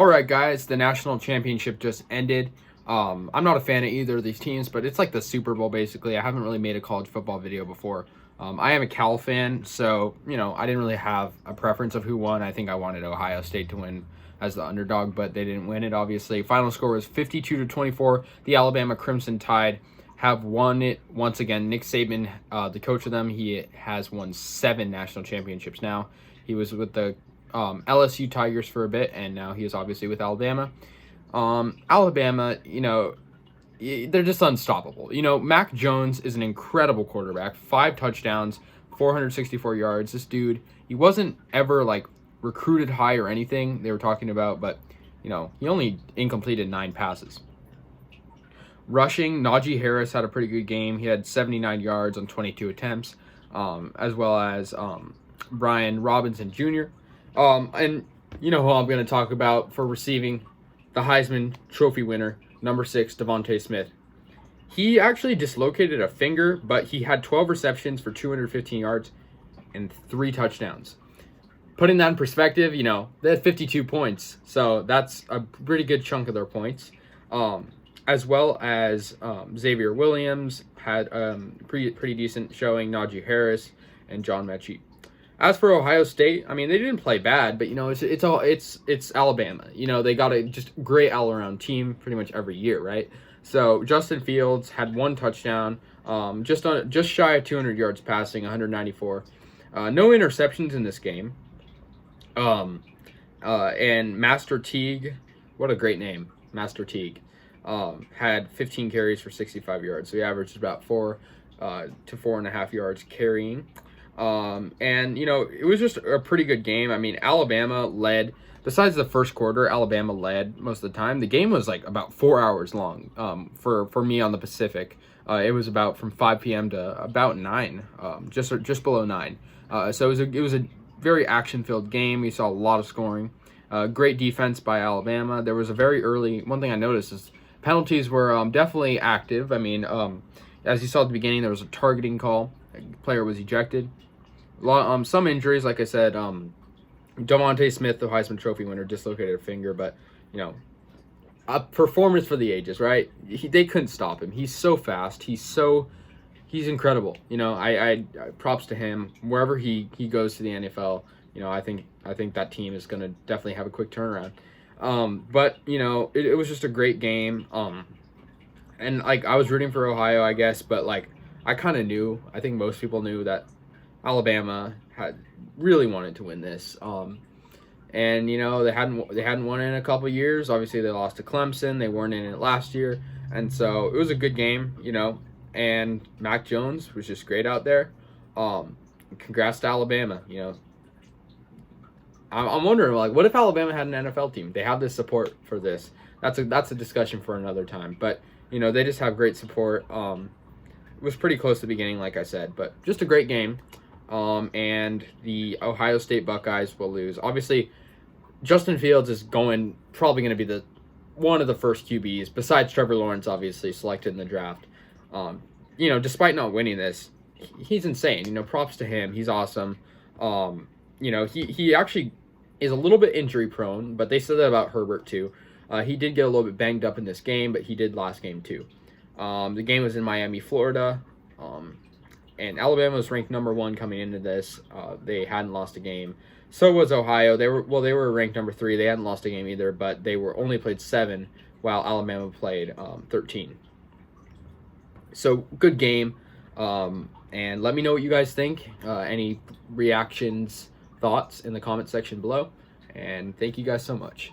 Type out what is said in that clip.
All right, guys, the national championship just ended. I'm not a fan of either of these teams, but it's like the Super Bowl, basically. I haven't really made a college football video before. I am a Cal fan, so, I didn't really have a preference of who won. I think I wanted Ohio State to win as the underdog, but they didn't win it, obviously. Final score was 52-24. The Alabama Crimson Tide have won it once again. Nick Saban, the coach of them, he has won 7 national championships now. He was with the LSU Tigers for a bit, and now he is obviously with Alabama. Alabama, they're just unstoppable. Mac Jones is an incredible quarterback. 5 touchdowns, 464 yards. This dude, he wasn't ever recruited high or anything they were talking about, but he only incompleted 9 passes. Rushing, Najee Harris had a pretty good game. He had 79 yards on 22 attempts, as well as Brian Robinson Jr. And who I'm going to talk about for receiving the Heisman Trophy winner, number 6, Devontae Smith. He actually dislocated a finger, but he had 12 receptions for 215 yards and 3 touchdowns. Putting that in perspective, they had 52 points, so that's a pretty good chunk of their points. As well as Xavier Williams had pretty decent showing, Najee Harris and John Mechie. As for Ohio State, they didn't play bad, but it's Alabama. They got a just great all-around team pretty much every year, right? So Justin Fields had 1 touchdown, just shy of 200 yards passing, 194. No interceptions in this game. And Master Teague, what a great name, Master Teague, had 15 carries for 65 yards. So he averaged about 4 to 4.5 yards carrying. And it was just a pretty good game. Alabama led. Besides the first quarter, Alabama led most of the time. The game was about 4 hours long. For me on the Pacific, it was about from 5 p.m. to about 9, just below 9. So it was a very action-filled game. We saw a lot of scoring. Great defense by Alabama. There was a very early. One thing I noticed is penalties were definitely active. As you saw at the beginning, there was a targeting call. A player was ejected. Some injuries, like I said, Devontae Smith, the Heisman Trophy winner, dislocated a finger, but a performance for the ages, right? They couldn't stop him. He's so fast. He's incredible. I props to him. Wherever he goes to the NFL, I think that team is gonna definitely have a quick turnaround. But it was just a great game. And I was rooting for Ohio, I guess, but I kind of knew. I think most people knew that Alabama had really wanted to win this. And they hadn't won in a couple of years. Obviously, they lost to Clemson. They weren't in it last year, and so it was a good game. And Mac Jones was just great out there. Congrats to Alabama. I'm wondering, what if Alabama had an NFL team? They have this support for this. That's a discussion for another time. But they just have great support. It was pretty close to the beginning, like I said, but just a great game. And the Ohio State Buckeyes will lose. Obviously, Justin Fields is probably going to be one of the first QBs, besides Trevor Lawrence, obviously, selected in the draft. Despite not winning this, he's insane. Props to him. He's awesome. He actually is a little bit injury prone, but they said that about Herbert too. He did get a little bit banged up in this game, but he did last game too. The game was in Miami, Florida. And Alabama was ranked number 1 coming into this. They hadn't lost a game. So was Ohio. They were ranked number 3. They hadn't lost a game either, but they were only played 7, while Alabama played 13. So good game. And let me know what you guys think. Any reactions, thoughts in the comment section below. And thank you guys so much.